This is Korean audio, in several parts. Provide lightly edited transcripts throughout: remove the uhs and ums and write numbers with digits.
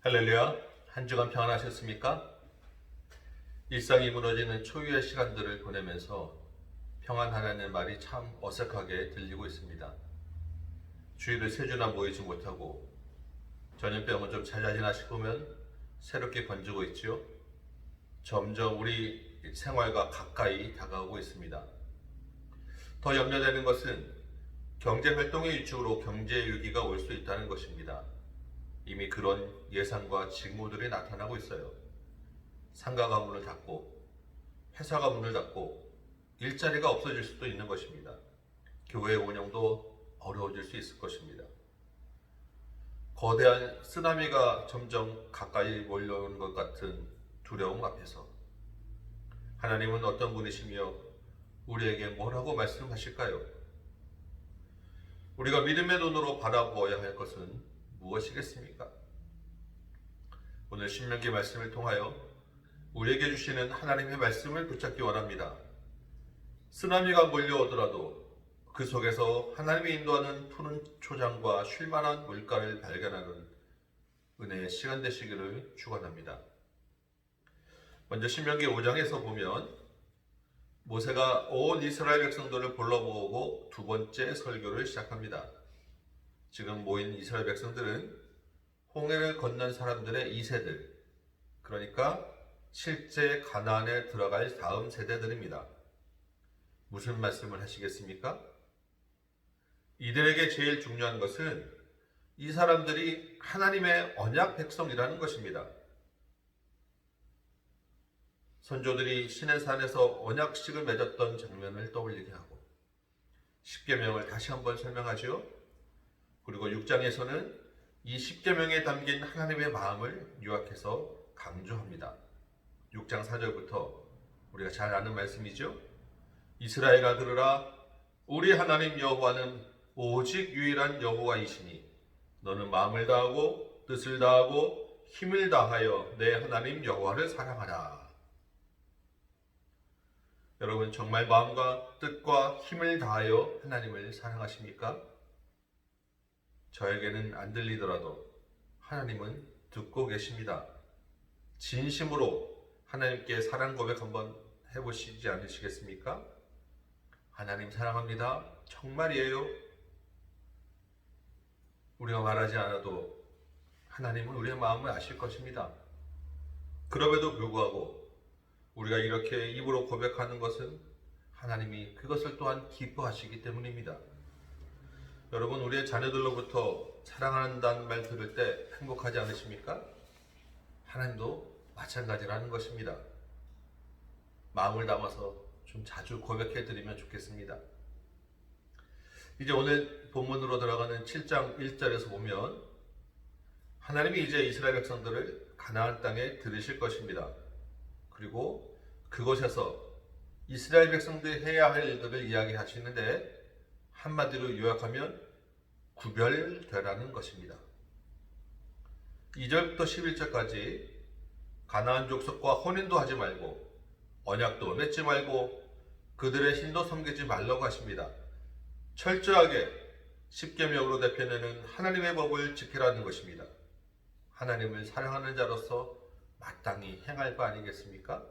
할렐루야, 한 주간 평안하셨습니까? 일상이 무너지는 초유의 시간들을 보내면서 평안하라는 말이 참 어색하게 들리고 있습니다. 주일을 세 주나 모이지 못하고 전염병은 좀 잦아지나 싶으면 새롭게 번지고 있지요. 점점 우리 생활과 가까이 다가오고 있습니다. 더 염려되는 것은 경제활동의 위축으로 경제 위기가 올 수 있다는 것입니다. 이미 그런 예상과 징후들이 나타나고 있어요. 상가가 문을 닫고 회사가 문을 닫고 일자리가 없어질 수도 있는 것입니다. 교회 운영도 어려워질 수 있을 것입니다. 거대한 쓰나미가 점점 가까이 몰려오는 것 같은 두려움 앞에서 하나님은 어떤 분이시며 우리에게 뭐라고 말씀하실까요? 우리가 믿음의 눈으로 바라보아야 할 것은 무엇이겠습니까? 오늘 신명기 말씀을 통하여 우리에게 주시는 하나님의 말씀을 붙잡기 원합니다. 쓰나미가 몰려오더라도 그 속에서 하나님이 인도하는 푸른 초장과 쉴만한 물가를 발견하는 은혜의 시간 되시기를 축원합니다. 먼저 신명기 5장에서 보면 모세가 온 이스라엘 백성들을 불러모으고 두 번째 설교를 시작합니다. 지금 모인 이스라엘 백성들은 홍해를 건넌 사람들의 2세들, 그러니까 실제 가나안에 들어갈 다음 세대들입니다. 무슨 말씀을 하시겠습니까? 이들에게 제일 중요한 것은 이 사람들이 하나님의 언약 백성이라는 것입니다. 선조들이 시내산에서 언약식을 맺었던 장면을 떠올리게 하고 십계명을 다시 한번 설명하죠. 그리고 6장에서는 이 십계명에 담긴 하나님의 마음을 요약해서 강조합니다. 6장 4절부터 우리가 잘 아는 말씀이죠. 이스라엘아 들으라, 우리 하나님 여호와는 오직 유일한 여호와이시니 너는 마음을 다하고 뜻을 다하고 힘을 다하여 내 하나님 여호와를 사랑하라. 여러분 정말 마음과 뜻과 힘을 다하여 하나님을 사랑하십니까? 저에게는 안 들리더라도 하나님은 듣고 계십니다. 진심으로 하나님께 사랑 고백 한번 해보시지 않으시겠습니까? 하나님 사랑합니다. 정말이에요. 우리가 말하지 않아도 하나님은 우리의 마음을 아실 것입니다. 그럼에도 불구하고 우리가 이렇게 입으로 고백하는 것은 하나님이 그것을 또한 기뻐하시기 때문입니다. 여러분 우리의 자녀들로부터 사랑한다는 말 들을 때 행복하지 않으십니까? 하나님도 마찬가지라는 것입니다. 마음을 담아서 좀 자주 고백해 드리면 좋겠습니다. 이제 오늘 본문으로 들어가는 7장 1절에서 보면 하나님이 이제 이스라엘 백성들을 가나안 땅에 들이실 것입니다. 그리고 그곳에서 이스라엘 백성들이 해야 할 일들을 이야기하시는데 한마디로 요약하면 구별되라는 것입니다. 2절부터 11절까지 가나안 족속과 혼인도 하지 말고 언약도 맺지 말고 그들의 신도 섬기지 말라고 하십니다. 철저하게 십계명으로 대표내는 하나님의 법을 지키라는 것입니다. 하나님을 사랑하는 자로서 마땅히 행할 바 아니겠습니까?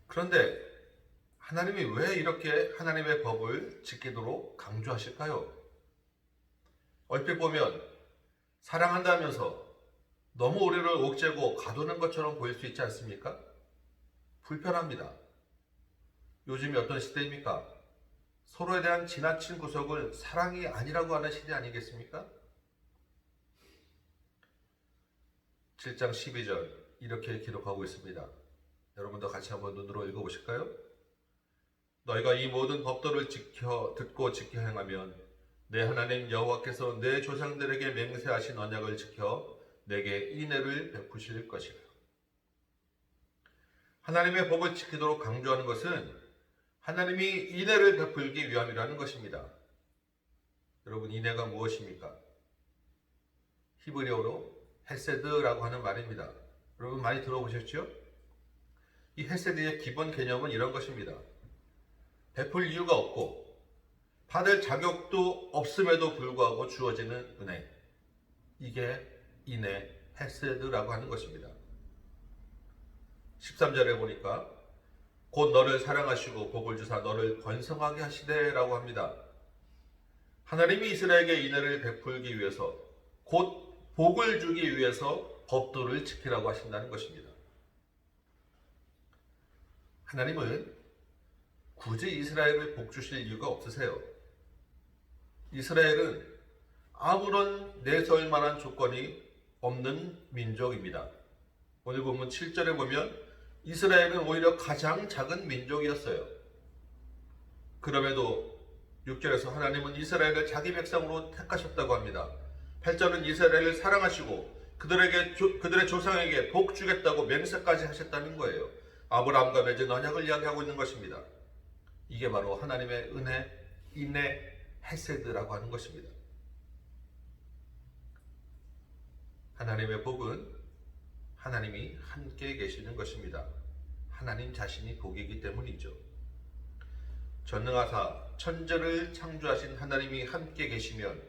그런데 하나님이 왜 이렇게 하나님의 법을 지키도록 강조하실까요? 얼핏 보면 사랑한다면서 너무 우리를 옥죄고 가두는 것처럼 보일 수 있지 않습니까? 불편합니다. 요즘이 어떤 시대입니까? 서로에 대한 지나친 구속을 사랑이 아니라고 하는 시대 아니겠습니까? 7장 12절 이렇게 기록하고 있습니다. 여러분도 같이 한번 눈으로 읽어보실까요? 너희가 이 모든 법도를 듣고 지켜 행하면 내 하나님 여호와께서 내 조상들에게 맹세하신 언약을 지켜 내게 인애를 베푸실 것이라. 하나님의 법을 지키도록 강조하는 것은 하나님이 인애를 베풀기 위함이라는 것입니다. 여러분 인애가 무엇입니까? 히브리어로 헤세드라고 하는 말입니다. 여러분 많이 들어보셨죠? 이 헤세드의 기본 개념은 이런 것입니다. 베풀 이유가 없고 받을 자격도 없음에도 불구하고 주어지는 은혜. 이게 인내, 헤세드라고 하는 것입니다. 13절에 보니까 곧 너를 사랑하시고 복을 주사 너를 번성하게 하시되라고 합니다. 하나님이 이스라엘에게 인애를 베풀기 위해서, 곧 복을 주기 위해서 법도를 지키라고 하신다는 것입니다. 하나님은 굳이 이스라엘을 복 주실 이유가 없으세요. 이스라엘은 아무런 내세울 만한 조건이 없는 민족입니다. 오늘 본문 7절에 보면 이스라엘은 오히려 가장 작은 민족이었어요. 그럼에도 6절에서 하나님은 이스라엘을 자기 백성으로 택하셨다고 합니다. 8절은 이스라엘을 사랑하시고 그들의 조상에게 복 주겠다고 맹세까지 하셨다는 거예요. 아브라함과 맺은 언약을 이야기하고 있는 것입니다. 이게 바로 하나님의 은혜, 인내, 헤세드라고 하는 것입니다. 하나님의 복은 하나님이 함께 계시는 것입니다. 하나님 자신이 복이기 때문이죠. 전능하사 천지를 창조하신 하나님이 함께 계시면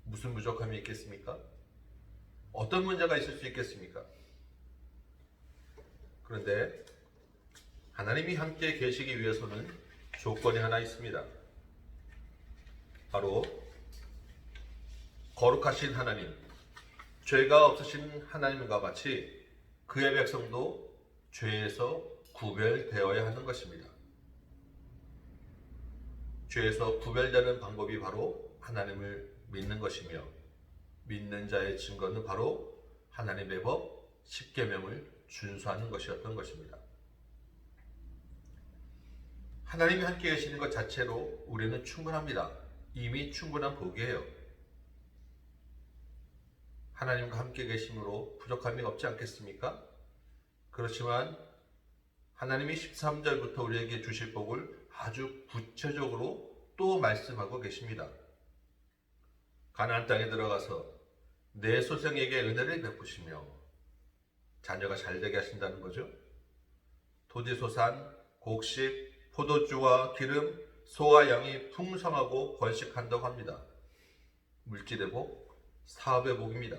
무슨 부족함이 있겠습니까? 어떤 문제가 있을 수 있겠습니까? 그런데 하나님이 함께 계시기 위해서는 조건이 하나 있습니다. 바로 거룩하신 하나님, 죄가 없으신 하나님과 같이 그의 백성도 죄에서 구별되어야 하는 것입니다. 죄에서 구별되는 방법이 바로 하나님을 믿는 것이며, 믿는 자의 증거는 바로 하나님의 법, 십계명을 준수하는 것이었던 것입니다. 하나님이 함께 계시는 것 자체로 우리는 충분합니다. 이미 충분한 복이에요. 하나님과 함께 계심으로 부족함이 없지 않겠습니까? 그렇지만 하나님이 13절부터 우리에게 주실 복을 아주 구체적으로 또 말씀하고 계십니다. 가나안 땅에 들어가서 내 소생에게 은혜를 베푸시며 자녀가 잘되게 하신다는 거죠. 토지소산, 곡식, 포도주와 기름, 소와 양이 풍성하고 번식한다고 합니다. 물질의 복, 사업의 복입니다.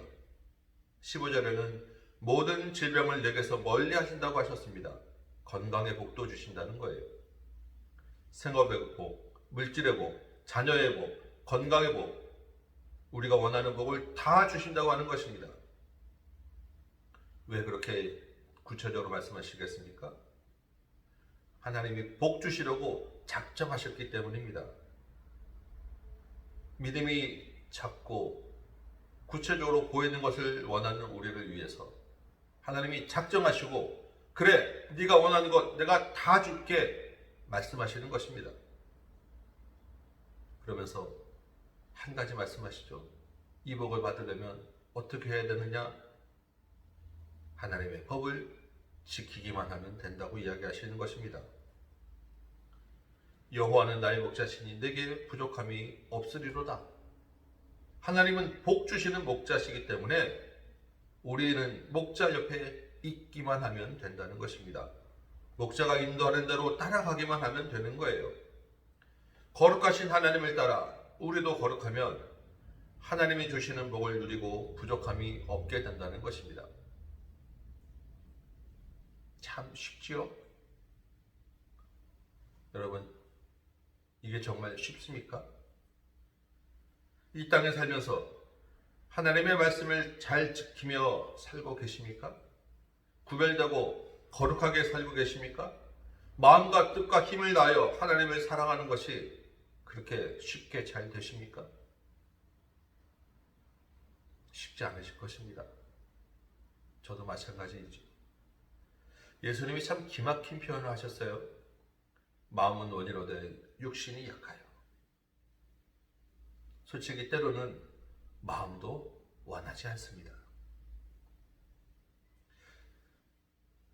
15절에는 모든 질병을 내게서 멀리 하신다고 하셨습니다. 건강의 복도 주신다는 거예요. 생업의 복, 물질의 복, 자녀의 복, 건강의 복, 우리가 원하는 복을 다 주신다고 하는 것입니다. 왜 그렇게 구체적으로 말씀하시겠습니까? 하나님이 복 주시려고 작정하셨기 때문입니다. 믿음이 작고 구체적으로 보이는 것을 원하는 우리를 위해서 하나님이 작정하시고, 그래, 네가 원하는 것 내가 다 줄게 말씀하시는 것입니다. 그러면서 한 가지 말씀하시죠. 이 복을 받으려면 어떻게 해야 되느냐? 하나님의 법을 지키기만 하면 된다고 이야기하시는 것입니다. 여호와는 나의 목자시니 내게 부족함이 없으리로다. 하나님은 복 주시는 목자시기 때문에 우리는 목자 옆에 있기만 하면 된다는 것입니다. 목자가 인도하는 대로 따라가기만 하면 되는 거예요. 거룩하신 하나님을 따라 우리도 거룩하면 하나님이 주시는 복을 누리고 부족함이 없게 된다는 것입니다. 참 쉽지요? 여러분, 이게 정말 쉽습니까? 이 땅에 살면서 하나님의 말씀을 잘 지키며 살고 계십니까? 구별되고 거룩하게 살고 계십니까? 마음과 뜻과 힘을 다하여 하나님을 사랑하는 것이 그렇게 쉽게 잘 되십니까? 쉽지 않으실 것입니다. 저도 마찬가지이지. 예수님이 참 기막힌 표현을 하셨어요. 마음은 원이로되 육신이 약하여. 솔직히 때로는 마음도 원하지 않습니다.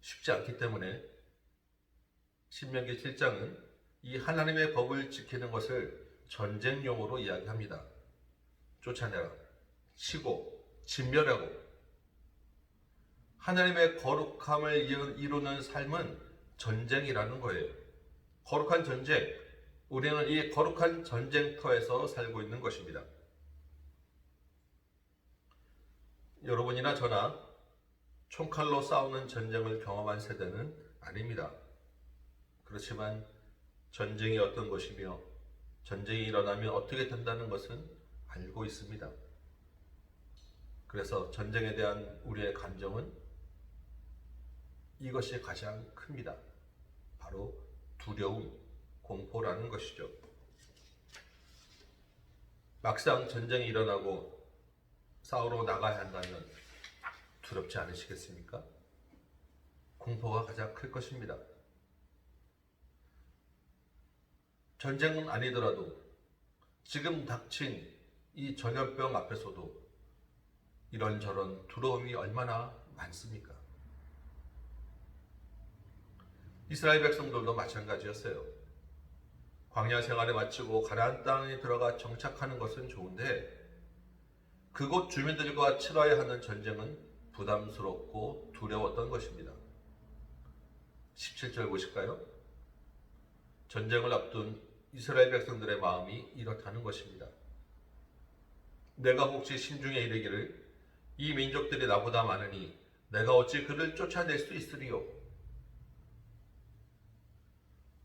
쉽지 않기 때문에 신명기 7장은 이 하나님의 법을 지키는 것을 전쟁용으로 이야기합니다. 쫓아내라, 치고, 진멸하고. 하나님의 거룩함을 이루는 삶은 전쟁이라는 거예요. 거룩한 전쟁, 우리는 이 거룩한 전쟁터에서 살고 있는 것입니다. 여러분이나 저나 총칼로 싸우는 전쟁을 경험한 세대는 아닙니다. 그렇지만 전쟁이 어떤 것이며 전쟁이 일어나면 어떻게 된다는 것은 알고 있습니다. 그래서 전쟁에 대한 우리의 감정은 이것이 가장 큽니다. 바로 두려움, 공포라는 것이죠. 막상 전쟁이 일어나고 싸우러 나가야 한다면 두렵지 않으시겠습니까? 공포가 가장 클 것입니다. 전쟁은 아니더라도 지금 닥친 이 전염병 앞에서도 이런저런 두려움이 얼마나 많습니까? 이스라엘 백성들도 마찬가지였어요. 광야 생활을 마치고 가나안 땅에 들어가 정착하는 것은 좋은데 그곳 주민들과 치러야 하는 전쟁은 부담스럽고 두려웠던 것입니다. 17절 보실까요? 전쟁을 앞둔 이스라엘 백성들의 마음이 이렇다는 것입니다. 내가 혹시 심중에 이르기를 이 민족들이 나보다 많으니 내가 어찌 그를 쫓아낼 수 있으리요?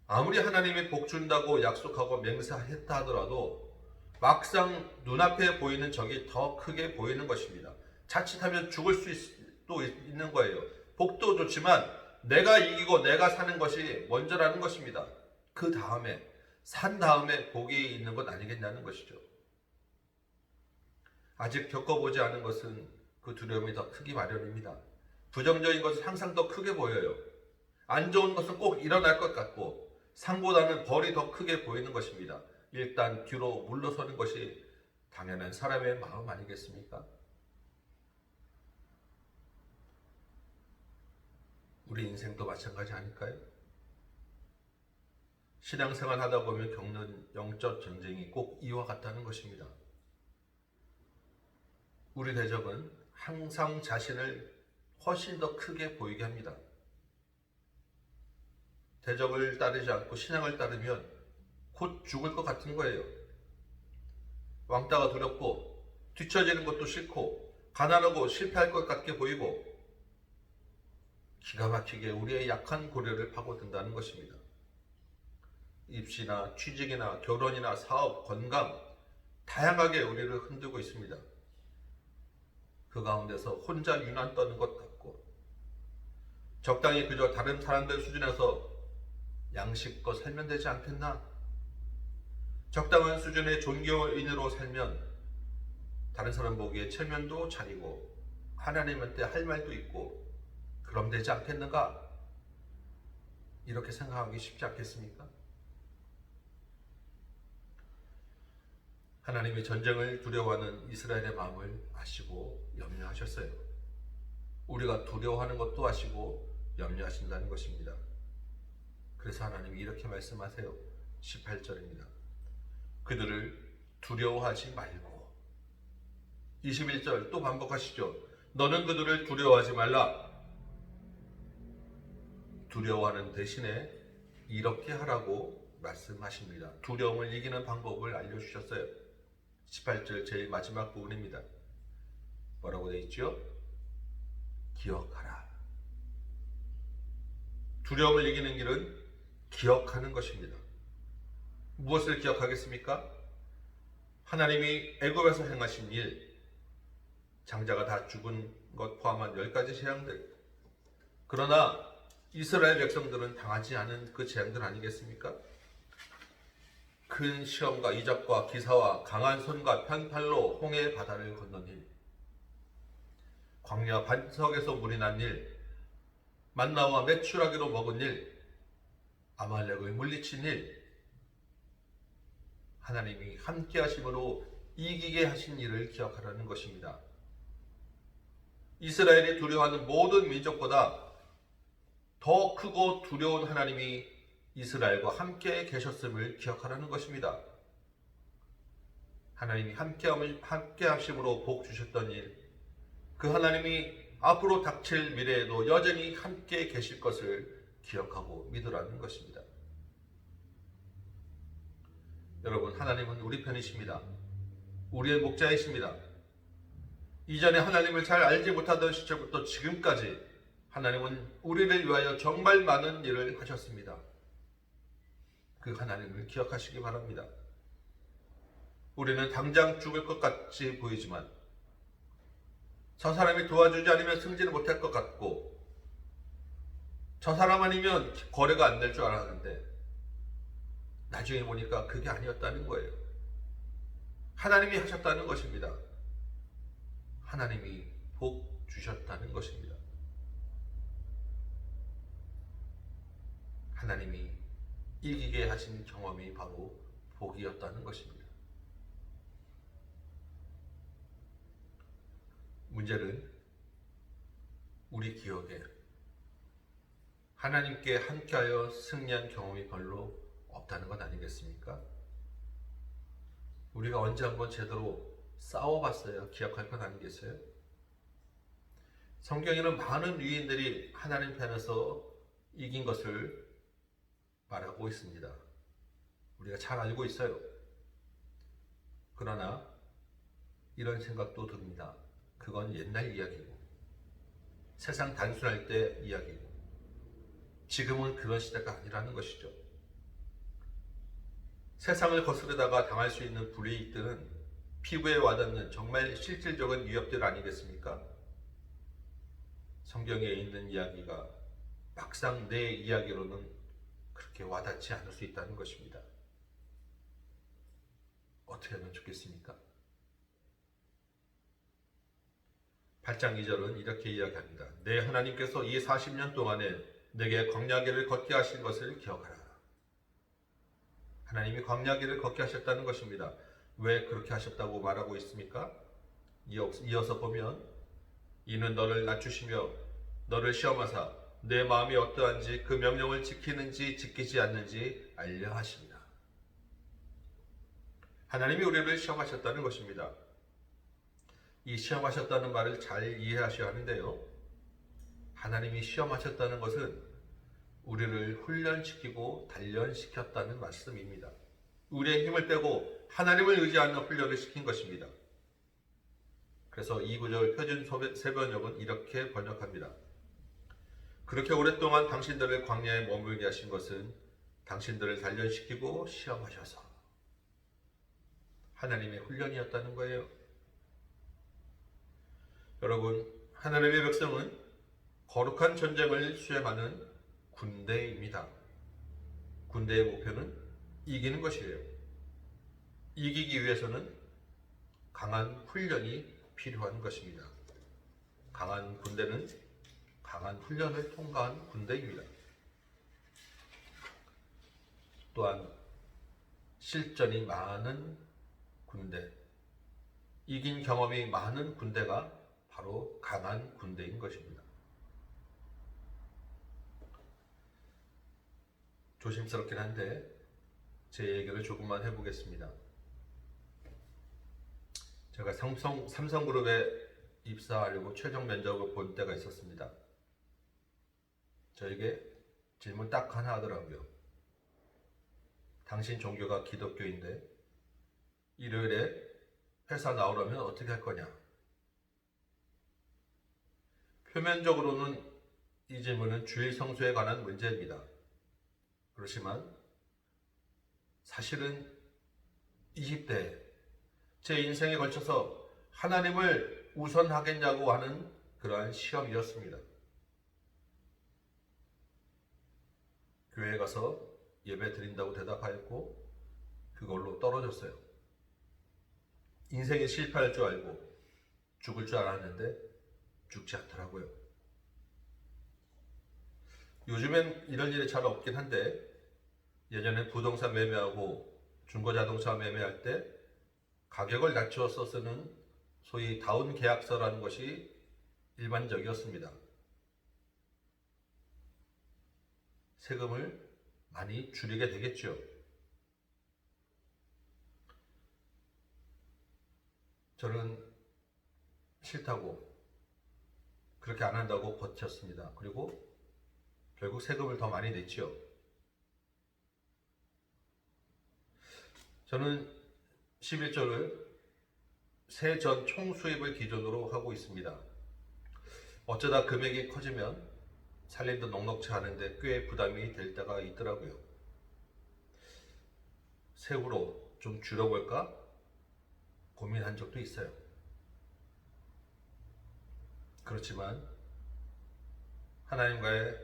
아무리 하나님이 복 준다고 약속하고 맹세했다 하더라도 막상 눈앞에 보이는 적이 더 크게 보이는 것입니다. 자칫하면 죽을 수도 있는 거예요. 복도 좋지만 내가 이기고 내가 사는 것이 먼저라는 것입니다. 그 다음에 산 다음에 복이 있는 것 아니겠냐는 것이죠. 아직 겪어보지 않은 것은 그 두려움이 더 크기 마련입니다. 부정적인 것은 항상 더 크게 보여요. 안 좋은 것은 꼭 일어날 것 같고 상보다는 벌이 더 크게 보이는 것입니다. 일단 뒤로 물러서는 것이 당연한 사람의 마음 아니겠습니까? 우리 인생도 마찬가지 아닐까요? 신앙생활 하다 보면 겪는 영적 전쟁이 꼭 이와 같다는 것입니다. 우리 대적은 항상 자신을 훨씬 더 크게 보이게 합니다. 대적을 따르지 않고 신앙을 따르면 곧 죽을 것 같은 거예요. 왕따가 두렵고 뒤처지는 것도 싫고 가난하고 실패할 것 같게 보이고 기가 막히게 우리의 약한 고려를 파고든다는 것입니다. 입시나 취직이나 결혼이나 사업, 건강 다양하게 우리를 흔들고 있습니다. 그 가운데서 혼자 유난 떠는 것 같고 적당히 그저 다른 사람들 수준에서 양식껏 살면 되지 않겠나? 적당한 수준의 존경인으로 살면 다른 사람 보기에 체면도 차리고 하나님한테 할 말도 있고 그럼 되지 않겠는가? 이렇게 생각하기 쉽지 않겠습니까? 하나님이 전쟁을 두려워하는 이스라엘의 마음을 아시고 염려하셨어요. 우리가 두려워하는 것도 아시고 염려하신다는 것입니다. 그래서 하나님이 이렇게 말씀하세요. 18절입니다. 그들을 두려워하지 말고 21절 또 반복하시죠. 너는 그들을 두려워하지 말라. 두려워하는 대신에 이렇게 하라고 말씀하십니다. 두려움을 이기는 방법을 알려주셨어요. 18절 제일 마지막 부분입니다. 뭐라고 되어 있죠? 기억하라. 두려움을 이기는 길은 기억하는 것입니다. 무엇을 기억하겠습니까? 하나님이 애굽에서 행하신 일, 장자가 다 죽은 것 포함한 10가지 재앙들. 그러나 이스라엘 백성들은 당하지 않은 그 재앙들 아니겠습니까? 큰 시험과 이적과 기사와 강한 손과 편팔로 홍해 바다를 건넌 일, 광야 반석에서 물이 난 일, 만나와 메추라기로 먹은 일, 아말렉을 물리친 일, 하나님이 함께 하심으로 이기게 하신 일을 기억하라는 것입니다. 이스라엘이 두려워하는 모든 민족보다 더 크고 두려운 하나님이 이스라엘과 함께 계셨음을 기억하라는 것입니다. 하나님이 함께 하심으로 복 주셨던 일, 그 하나님이 앞으로 닥칠 미래에도 여전히 함께 계실 것을 기억하고 믿으라는 것입니다. 여러분, 하나님은 우리 편이십니다. 우리의 목자이십니다. 이전에 하나님을 잘 알지 못하던 시절부터 지금까지 하나님은 우리를 위하여 정말 많은 일을 하셨습니다. 그 하나님을 기억하시기 바랍니다. 우리는 당장 죽을 것 같이 보이지만 저 사람이 도와주지 않으면 승진을 못할 것 같고 저 사람 아니면 거래가 안 될 줄 알았는데 나중에 보니까 그게 아니었다는 거예요. 하나님이 하셨다는 것입니다. 하나님이 복 주셨다는 것입니다. 하나님이 이기게 하신 경험이 바로 복이었다는 것입니다. 문제는 우리 기억에 하나님께 함께하여 승리한 경험이 별로 없다는 것 아니겠습니까? 우리가 언제 한번 제대로 싸워봤어요? 기억할 것 아니겠어요? 성경에는 많은 위인들이 하나님 편에서 이긴 것을 말하고 있습니다. 우리가 잘 알고 있어요. 그러나 이런 생각도 듭니다. 그건 옛날 이야기고 세상 단순할 때 이야기고 지금은 그런 시대가 아니라는 것이죠. 세상을 거스르다가 당할 수 있는 불이익들은 피부에 와닿는 정말 실질적인 위협들 아니겠습니까? 성경에 있는 이야기가 막상 내 이야기로는 그렇게 와닿지 않을 수 있다는 것입니다. 어떻게 하면 좋겠습니까? 8장 2절은 이렇게 이야기합니다. 내 하나님께서 이 40년 동안에 내게 광야길을 걷게 하신 것을 기억하라. 하나님이 광야길을 걷게 하셨다는 것입니다. 왜 그렇게 하셨다고 말하고 있습니까? 이어서 보면 이는 너를 낮추시며 너를 시험하사 내 마음이 어떠한지 그 명령을 지키는지 지키지 않는지 알려 하십니다. 하나님이 우리를 시험하셨다는 것입니다. 이 시험하셨다는 말을 잘 이해하셔야 하는데요. 하나님이 시험하셨다는 것은 우리를 훈련시키고 단련시켰다는 말씀입니다. 우리의 힘을 빼고 하나님을 의지하는 훈련을 시킨 것입니다. 그래서 이 구절 표준 세번역은 이렇게 번역합니다. 그렇게 오랫동안 당신들을 광야에 머물게 하신 것은 당신들을 단련시키고 시험하셔서 하나님의 훈련이었다는 거예요. 여러분, 하나님의 백성은 거룩한 전쟁을 수행하는 군대입니다. 군대의 목표는 이기는 것이에요. 이기기 위해서는 강한 훈련이 필요한 것입니다. 강한 군대는 강한 훈련을 통과한 군대입니다. 또한 실전이 많은 군대, 이긴 경험이 많은 군대가 바로 강한 군대인 것입니다. 조심스럽긴 한데 제 얘기를 조금만 해보겠습니다. 제가 삼성그룹에 입사하려고 최종 면접을 본 때가 있었습니다. 저에게 질문 딱 하나 하더라고요. 당신 종교가 기독교인데 일요일에 회사 나오려면 어떻게 할 거냐? 표면적으로는 이 질문은 주일 성수에 관한 문제입니다. 그렇지만 사실은 20대 제 인생에 걸쳐서 하나님을 우선하겠냐고 하는 그러한 시험이었습니다. 교회에 가서 예배 드린다고 대답하였고 그걸로 떨어졌어요. 인생이 실패할 줄 알고 죽을 줄 알았는데 죽지 않더라고요. 요즘엔 이런 일이 잘 없긴 한데 예전에 부동산 매매하고 중고자동차 매매할 때 가격을 낮추어서 쓰는 소위 다운 계약서라는 것이 일반적이었습니다. 세금을 많이 줄이게 되겠죠. 저는 싫다고 그렇게 안 한다고 버텼습니다. 그리고 결국 세금을 더 많이 냈죠. 저는 11조를 세전 총수입을 기준으로 하고 있습니다. 어쩌다 금액이 커지면 살림도 넉넉치 않은데 꽤 부담이 될 때가 있더라고요. 세후로 좀 줄여볼까 고민한 적도 있어요. 그렇지만 하나님과의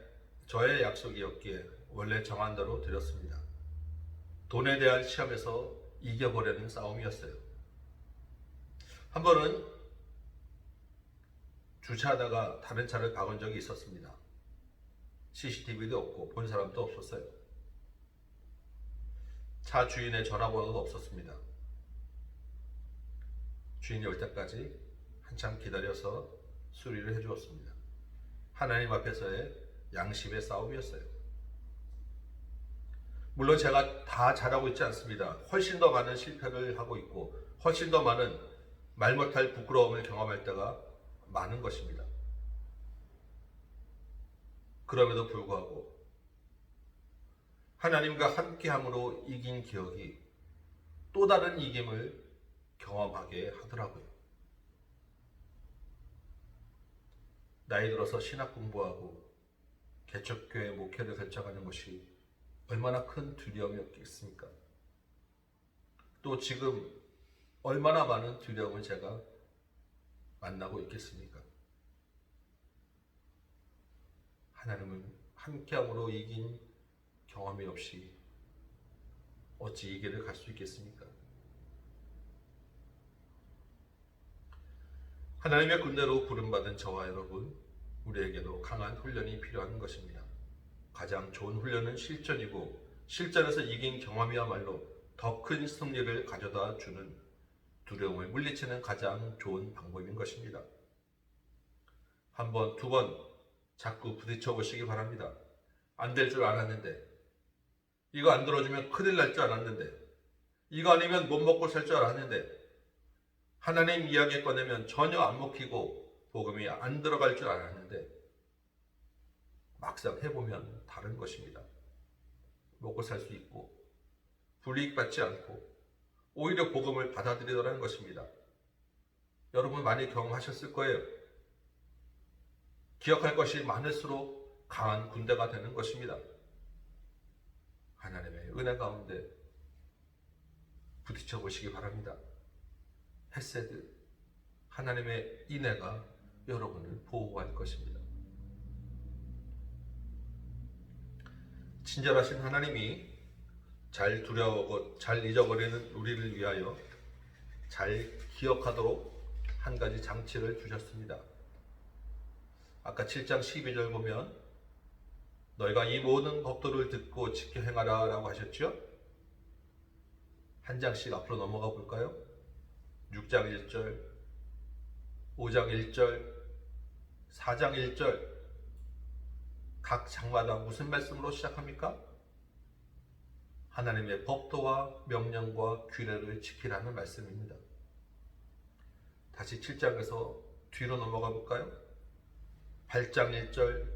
저의 약속이었기에 원래 정한 대로 드렸습니다. 돈에 대한 시험에서 이겨보려는 싸움이었어요. 한 번은 주차하다가 다른 차를 박은 적이 있었습니다. CCTV도 없고 본 사람도 없었어요. 차 주인의 전화번호도 없었습니다. 주인이 올 때까지 한참 기다려서 수리를 해주었습니다. 하나님 앞에서의 양심의 싸움이었어요. 물론 제가 다 잘하고 있지 않습니다. 훨씬 더 많은 실패를 하고 있고 훨씬 더 많은 말 못할 부끄러움을 경험할 때가 많은 것입니다. 그럼에도 불구하고 하나님과 함께함으로 이긴 기억이 또 다른 이김을 경험하게 하더라고요. 나이 들어서 신학 공부하고 개척교회 목회를 결정하는 것이 얼마나 큰 두려움이었겠습니까? 또 지금 얼마나 많은 두려움을 제가 만나고 있겠습니까? 하나님은 함께함으로 이긴 경험이 없이 어찌 이 길을 갈 수 있겠습니까? 하나님의 군대로 부름받은 저와 여러분, 우리에게도 강한 훈련이 필요한 것입니다. 가장 좋은 훈련은 실전이고 실전에서 이긴 경험이야말로 더 큰 승리를 가져다 주는 두려움을 물리치는 가장 좋은 방법인 것입니다. 한 번, 두 번 자꾸 부딪혀 보시기 바랍니다. 안 될 줄 알았는데, 이거 안 들어주면 큰일 날 줄 알았는데, 이거 아니면 못 먹고 살 줄 알았는데, 하나님 이야기 꺼내면 전혀 안 먹히고 복음이 안 들어갈 줄 알았는데 막상 해보면 다른 것입니다. 먹고 살 수 있고 불이익 받지 않고 오히려 복음을 받아들이더라는 것입니다. 여러분 많이 경험하셨을 거예요. 기억할 것이 많을수록 강한 군대가 되는 것입니다. 하나님의 은혜 가운데 부딪혀 보시기 바랍니다. 헤세드, 하나님의 인애가 여러분을 보호할 것입니다. 친절하신 하나님이 잘 두려워하고 잘 잊어버리는 우리를 위하여 잘 기억하도록 한 가지 장치를 주셨습니다. 아까 7장 12절 보면 너희가 이 모든 법도를 듣고 지켜 행하라 라고 하셨죠? 한 장씩 앞으로 넘어가 볼까요? 6장 1절, 5장 1절, 4장 1절 각 장마다 무슨 말씀으로 시작합니까? 하나님의 법도와 명령과 규례를 지키라는 말씀입니다. 다시 7장에서 뒤로 넘어가 볼까요? 8장 1절,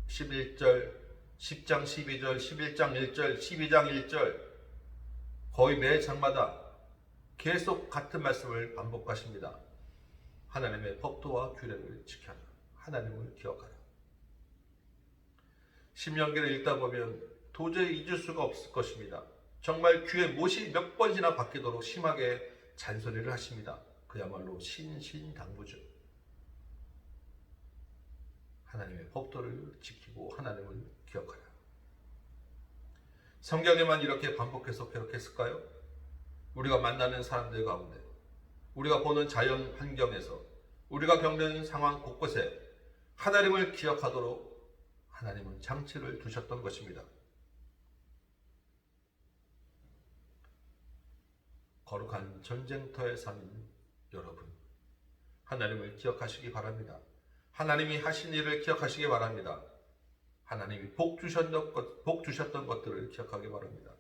11절, 10장 12절, 11장 1절, 12장 1절 거의 매 장마다 계속 같은 말씀을 반복하십니다. 하나님의 법도와 규례를 지켜라. 하나님을 기억하라. 신명기를 읽다 보면 도저히 잊을 수가 없을 것입니다. 정말 귀에 못이 몇 번이나 바뀌도록 심하게 잔소리를 하십니다. 그야말로 신신당부죠. 하나님의 법도를 지키고 하나님을 기억하라. 성경에만 이렇게 반복해서 기록했을까요? 우리가 만나는 사람들 가운데, 우리가 보는 자연 환경에서, 우리가 겪는 상황 곳곳에 하나님을 기억하도록 하나님은 장치를 두셨던 것입니다. 거룩한 전쟁터에 사는 여러분, 하나님을 기억하시기 바랍니다. 하나님이 하신 일을 기억하시기 바랍니다. 하나님이 복 주셨던 것들을 기억하기 바랍니다.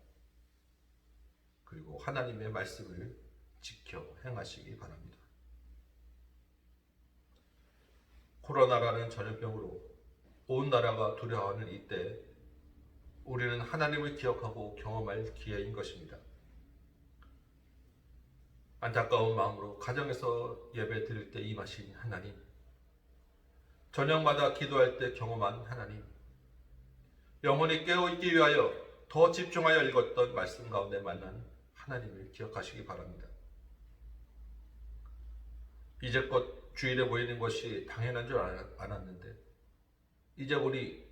그리고 하나님의 말씀을 지켜 행하시기 바랍니다. 코로나라는 전염병으로 온 나라가 두려워하는 이때 우리는 하나님을 기억하고 경험할 기회인 것입니다. 안타까운 마음으로 가정에서 예배 드릴 때 임하신 하나님, 저녁마다 기도할 때 경험한 하나님, 영혼이 깨어있기 위하여 더 집중하여 읽었던 말씀 가운데 만난 하나님을 기억하시기 바랍니다. 이제껏 주일에 모이는 것이 당연한 줄 알았는데 이제 우리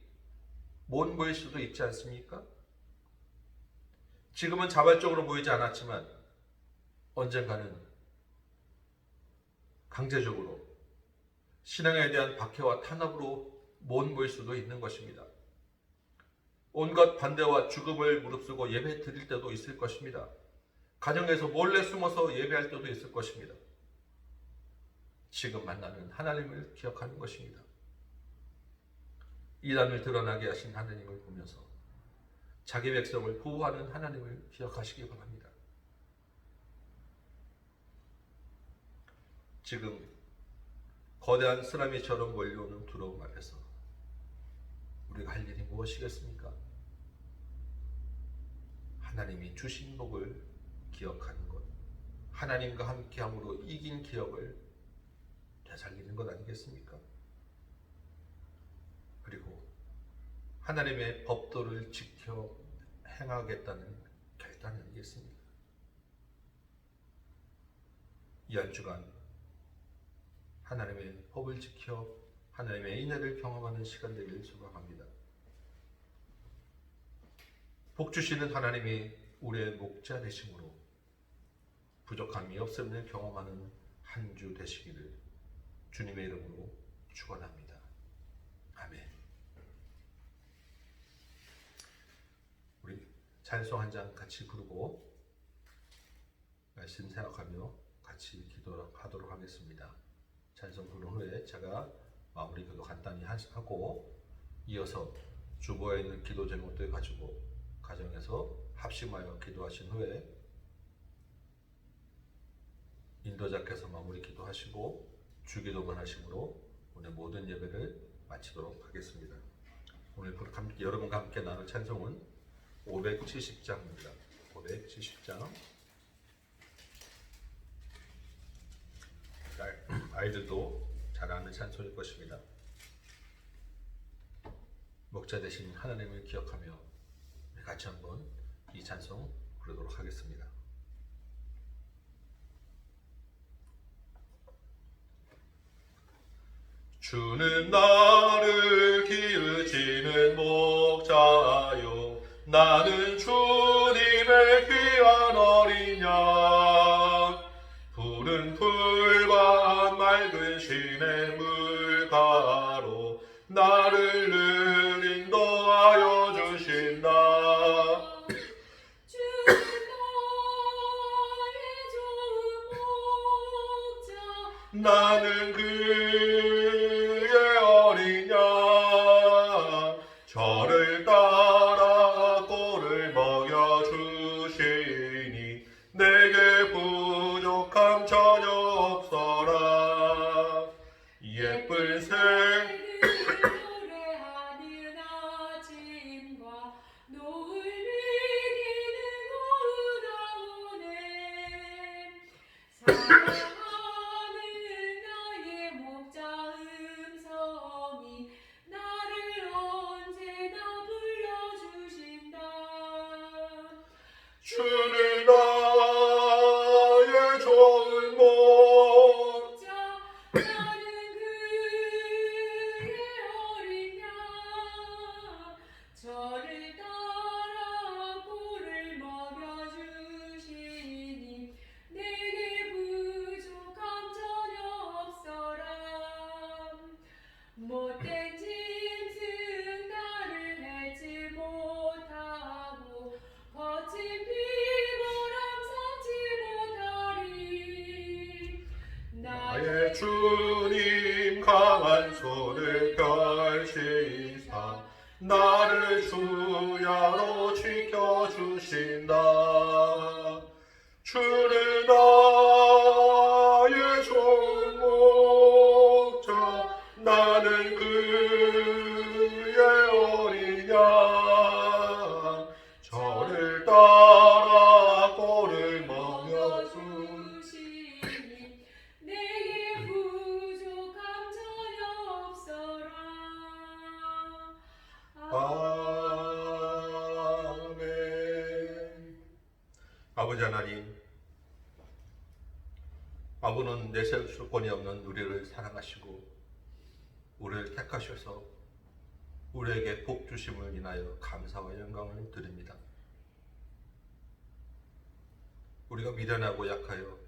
못 모일 수도 있지 않습니까? 지금은 자발적으로 모이지 않았지만 언젠가는 강제적으로 신앙에 대한 박해와 탄압으로 못 모일 수도 있는 것입니다. 온갖 반대와 죽음을 무릅쓰고 예배 드릴 때도 있을 것입니다. 가정에서 몰래 숨어서 예배할 때도 있을 것입니다. 지금 만나는 하나님을 기억하는 것입니다. 이단을 드러나게 하신 하나님을 보면서 자기 백성을 보호하는 하나님을 기억하시기 바랍니다. 지금 거대한 쓰나미처럼 몰려오는 두려움 앞에서 우리가 할 일이 무엇이겠습니까? 하나님이 주신 복을 기억하는 것, 하나님과 함께함으로 이긴 기억을 되살리는 것 아니겠습니까? 그리고 하나님의 법도를 지켜 행하겠다는 결단 아니겠습니까? 이 한 주간 하나님의 법을 지켜 하나님의 인애를 경험하는 시간 되기를 소망합니다. 복 주시는 하나님이 우리의 목자 되심으로 부족함이 없음을 경험하는 한 주 되시기를 주님의 이름으로 축원합니다. 아멘. 우리 찬송 한 장 같이 부르고 말씀 생각하며 같이 기도하도록 하겠습니다. 찬송 부른 후에 제가 마무리 기도 간단히 하고 이어서 주보에 있는 기도 제목들 가지고 가정에서 합심하여 기도하신 후에 인도자께서 마무리 기도하시고 주기도문 하심으로 오늘 모든 예배를 마치도록 하겠습니다. 오늘 여러분과 함께 나눌 찬송은 570장입니다. 570장. 아이들도 잘 아는 찬송일 것입니다. 목자 되신 하나님을 기억하며 같이 한번 이 찬송 부르도록 하겠습니다. 주는 나를 기르시는 목자요, 나는 주님의 귀한 어린 양. 푸른 풀과 맑은 시냇 물가로 나를 늘 인도하여 주신다. 나는 그의 어린 양, 저를 따라 꼴을 먹여주시니 내게 부족함 전혀 없어라. 예쁜 새 노래하는 아침과 노을 비기는 고운 아오네. 사랑하는 나의 목자 음성이 나를 언제나 불러주신다. 주는 나의 좋은 목자, 나는 그의 어린 양, 저를 따라 꼴을 먹여주시니 내게 부족함 전혀 없어라. 못된 짐승 나를 핥지 못하고 거친 비바람 삼지 못하리. 나의 주님 강한 손을 펼치사 나를 주야로 지켜주신다. 주는 나의 좋은 목자, 나는 그의 어린 양, 저를 따라 꼴을 먹여주시니 아버지 하나님, 아버는 내세울 수권이 없는 우리를 사랑하시고 우리를 택하셔서 우리에게 복 주심을 인하여 감사와 영광을 드립니다. 우리가 미련하고 약하여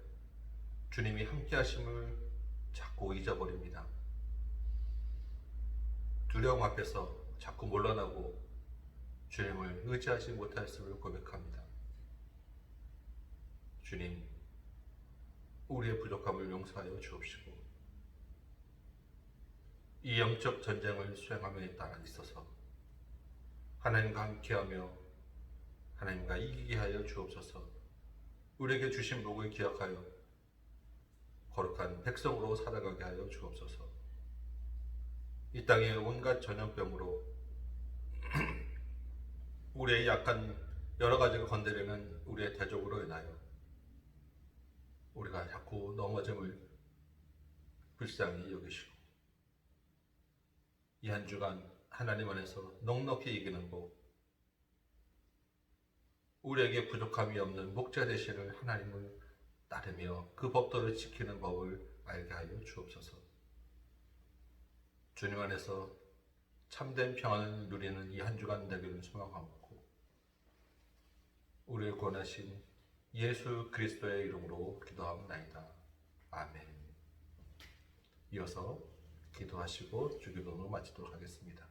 주님이 함께 하심을 자꾸 잊어버립니다. 두려움 앞에서 자꾸 몰라나고 주님을 의지하지 못하였음을 고백합니다. 주님, 우리의 부족함을 용서하여 주옵시고 이 영적 전쟁을 수행함에 따라 있어서 하나님과 함께하며 하나님과 이기게 하여 주옵소서. 우리에게 주신 복을 기억하여 거룩한 백성으로 살아가게 하여 주옵소서. 이 땅의 온갖 전염병으로 우리의 약한 여러 가지를 건드리는 우리의 대적으로 인하여 우리가 자꾸 넘어짐을 불쌍히 여기시고 이 한 주간 하나님 안에서 넉넉히 이기는 복, 우리에게 부족함이 없는 목자 되시는 하나님을 따르며 그 법도를 지키는 법을 알게 하여 주옵소서. 주님 안에서 참된 평안을 누리는 이 한 주간 되기를 소망하고 우리를 구원하신 예수 그리스도의 이름으로 기도하옵나이다. 아멘. 이어서 기도하시고 주기도문을 마치도록 하겠습니다.